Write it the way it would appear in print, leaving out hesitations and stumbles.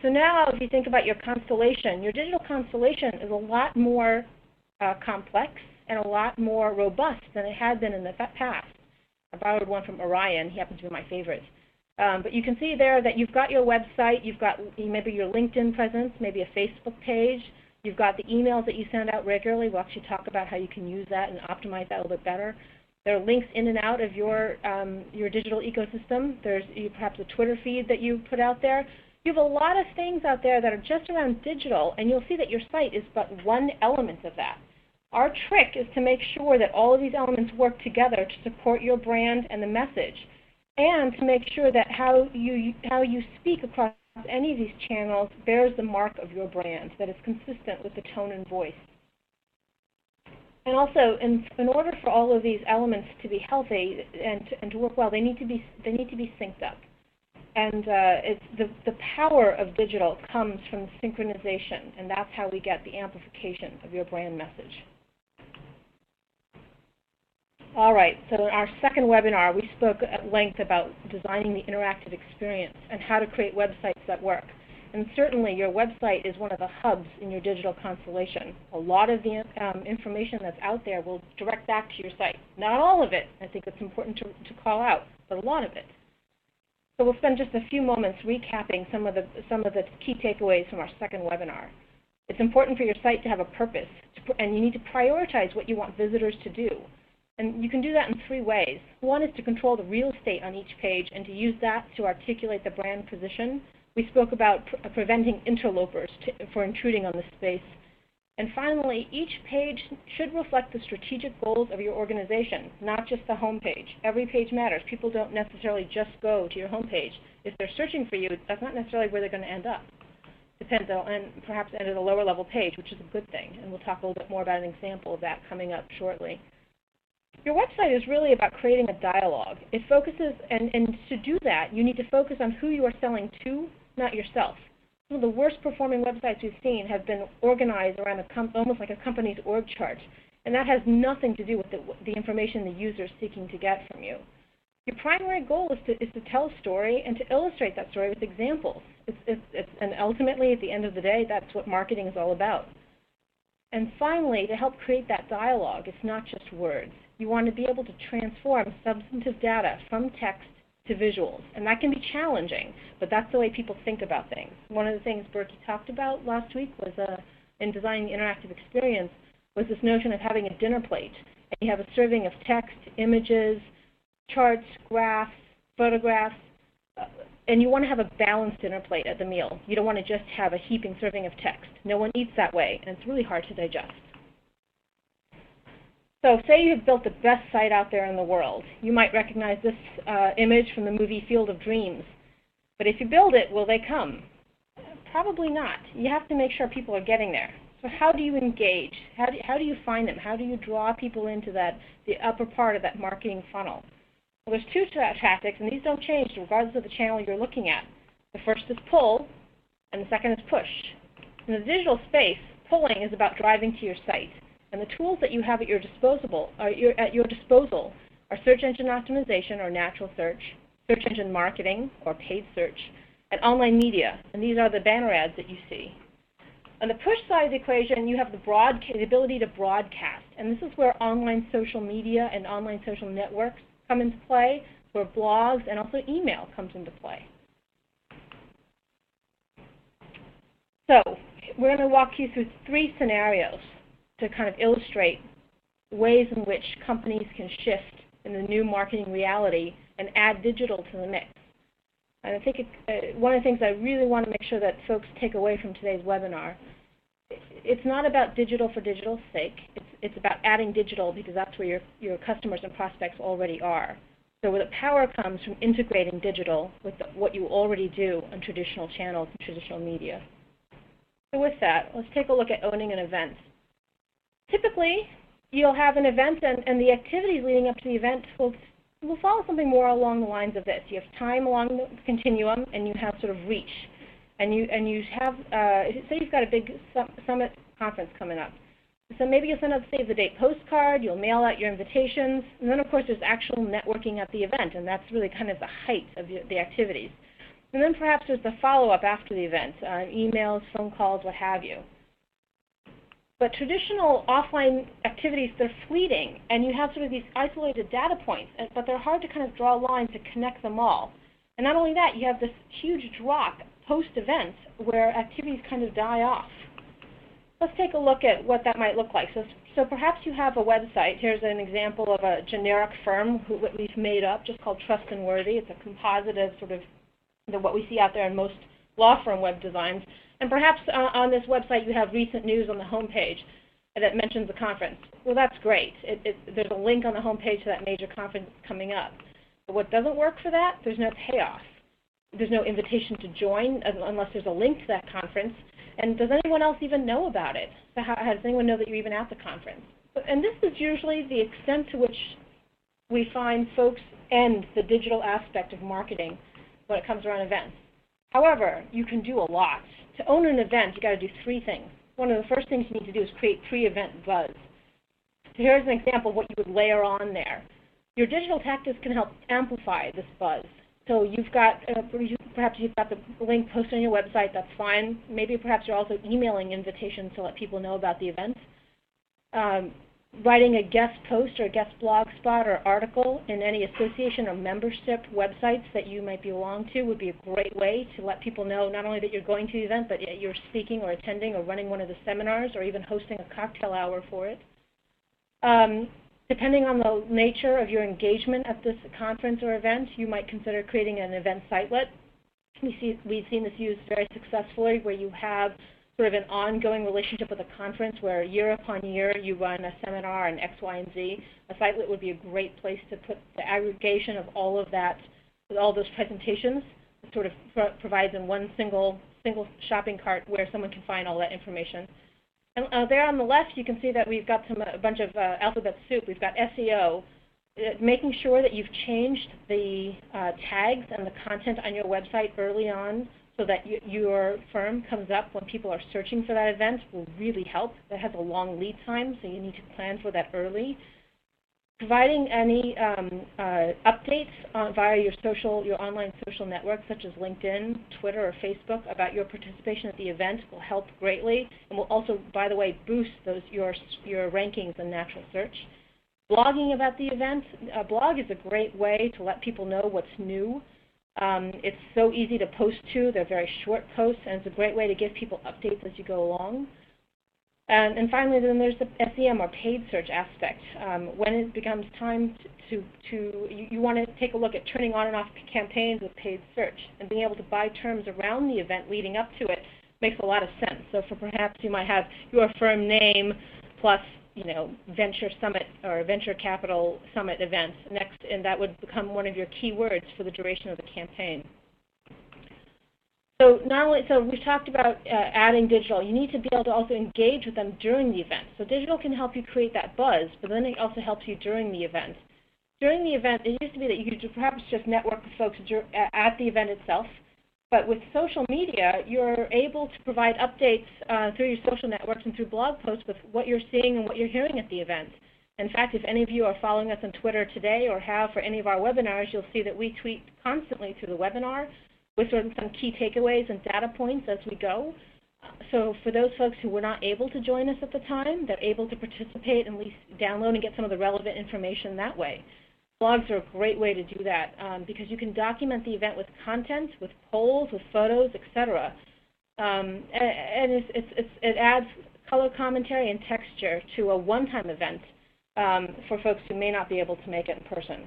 So now if you think about your constellation, your digital constellation is a lot more complex and a lot more robust than it had been in the past. I borrowed one from Orion. He happens to be my favorite. But you can see there that you've got your website, you've got maybe your LinkedIn presence, maybe a Facebook page, you've got the emails that you send out regularly. We'll actually talk about how you can use that and optimize that a little bit better. There are links in and out of your digital ecosystem. There's perhaps a Twitter feed that you put out there. You have a lot of things out there that are just around digital, and you'll see that your site is but one element of that. Our trick is to make sure that all of these elements work together to support your brand and the message, and to make sure that how you speak across any of these channels bears the mark of your brand, that is consistent with the tone and voice. And also, in order for all of these elements to be healthy and to work well, they need to be synced up. And the power of digital comes from synchronization, and that's how we get the amplification of your brand message. All right, so in our second webinar, we spoke at length about designing the interactive experience and how to create websites that work. And certainly your website is one of the hubs in your digital constellation. A lot of the information that's out there will direct back to your site. Not all of it, I think it's important to call out, but a lot of it. So we'll spend just a few moments recapping some of the key takeaways from our second webinar. It's important for your site to have a purpose, and you need to prioritize what you want visitors to do. And you can do that in three ways. One is to control the real estate on each page and to use that to articulate the brand position. We spoke about preventing interlopers for intruding on the space. And finally, each page should reflect the strategic goals of your organization, not just the home page. Every page matters. People don't necessarily just go to your home page. If they're searching for you, that's not necessarily where they're going to end up. Depends on, and perhaps end at a lower level page, which is a good thing. And we'll talk a little bit more about an example of that coming up shortly. Your website is really about creating a dialogue. It focuses, and to do that, you need to focus on who you are selling to, not yourself. Some of the worst performing websites we've seen have been organized around almost like a company's org chart, and that has nothing to do with the information the user is seeking to get from you. Your primary goal is to tell a story and to illustrate that story with examples. And ultimately, at the end of the day, that's what marketing is all about. And finally, to help create that dialogue, it's not just words. You want to be able to transform substantive data from text to visuals. And that can be challenging, but that's the way people think about things. One of the things Berkey talked about last week was in designing the interactive experience was this notion of having a dinner plate. And you have a serving of text, images, charts, graphs, photographs, and you want to have a balanced dinner plate at the meal. You don't want to just have a heaping serving of text. No one eats that way, and it's really hard to digest. So say you have built the best site out there in the world. You might recognize this image from the movie Field of Dreams. But if you build it, will they come? Probably not. You have to make sure people are getting there. So how do you engage? How do you find them? How do you draw people into the upper part of that marketing funnel? Well, there's two tactics, and these don't change regardless of the channel you're looking at. The first is pull, and the second is push. In the digital space, pulling is about driving to your site. And the tools that you have at your disposal are search engine optimization or natural search, search engine marketing or paid search, and online media. And these are the banner ads that you see. On the push side of the equation, you have the ability to broadcast. And this is where online social media and online social networks come into play, where blogs and also email comes into play. So we're going to walk you through three scenarios to kind of illustrate ways in which companies can shift in the new marketing reality and add digital to the mix. And I think one of the things I really want to make sure that folks take away from today's webinar, it's not about digital for digital's sake. It's about adding digital because that's where your customers and prospects already are. So where the power comes from integrating digital with what you already do on traditional channels and traditional media. So with that, let's take a look at owning an event. Typically, you'll have an event, and the activities leading up to the event will follow something more along the lines of this. You have time along the continuum, and you have sort of reach. And you have, say you've got a big summit conference coming up. So maybe you'll send out a save the date postcard, you'll mail out your invitations, and then of course there's actual networking at the event, and that's really kind of the height of the activities. And then perhaps there's the follow-up after the event, emails, phone calls, what have you. But traditional offline activities, they're fleeting, and you have sort of these isolated data points, but they're hard to kind of draw lines to connect them all. And not only that, you have this huge drop post-events where activities kind of die off. Let's take a look at what that might look like. So perhaps you have a website. Here's an example of a generic firm what we've made up, just called Trust and Worthy. It's a composite of sort of what we see out there in most law firm web designs. And perhaps on this website you have recent news on the home page that mentions the conference. Well, that's great. There's a link on the home page to that major conference coming up. But what doesn't work for that, there's no payoff. There's no invitation to join unless there's a link to that conference. And does anyone else even know about it? So how does anyone know that you're even at the conference? And this is usually the extent to which we find folks end the digital aspect of marketing when it comes around events. However, you can do a lot. To own an event, you got to do three things. One of the first things you need to do is create pre-event buzz. So here's an example of what you would layer on there. Your digital tactics can help amplify this buzz. So you've got, perhaps you've got the link posted on your website, that's fine. Maybe perhaps you're also emailing invitations to let people know about the event. Writing a guest post or a guest blog spot or article in any association or membership websites that you might belong to would be a great way to let people know not only that you're going to the event, but you're speaking or attending or running one of the seminars or even hosting a cocktail hour for it. Depending on the nature of your engagement at this conference or event, you might consider creating an event sitelet. We've seen this used very successfully where you have sort of an ongoing relationship with a conference where year upon year you run a seminar and X, Y, and Z. A sitelet would be a great place to put the aggregation of all of that, with all those presentations. It sort of provides in one single shopping cart where someone can find all that information. And there on the left, you can see that we've got a bunch of alphabet soup. We've got SEO, making sure that you've changed the tags and the content on your website early on so that your firm comes up when people are searching for that event will really help. That has a long lead time, so you need to plan for that early. Providing any updates via your online social networks such as LinkedIn, Twitter, or Facebook about your participation at the event will help greatly, and will also, by the way, boost your rankings in natural search. Blogging about the event. A blog is a great way to let people know what's new. It's so easy to post to. They're very short posts, and it's a great way to give people updates as you go along. And finally, then there's the SEM or paid search aspect. When it becomes time you want to take a look at turning on and off campaigns with paid search, and being able to buy terms around the event leading up to it makes a lot of sense. So for perhaps you might have your firm name plus venture summit or venture capital summit events next, and that would become one of your keywords for the duration of the campaign. So we've talked about adding digital. You need to be able to also engage with them during the event. So digital can help you create that buzz, but then it also helps you during the event. During the event, it used to be that you could perhaps just network with folks at the event itself. But with social media, you're able to provide updates through your social networks and through blog posts with what you're seeing and what you're hearing at the event. In fact, if any of you are following us on Twitter today or have for any of our webinars, you'll see that we tweet constantly through the webinar with sort of some key takeaways and data points as we go. So for those folks who were not able to join us at the time, they're able to participate and at least download and get some of the relevant information that way. Blogs are a great way to do that because you can document the event with content, with polls, with photos, etc. And it adds color commentary and texture to a one-time event for folks who may not be able to make it in person.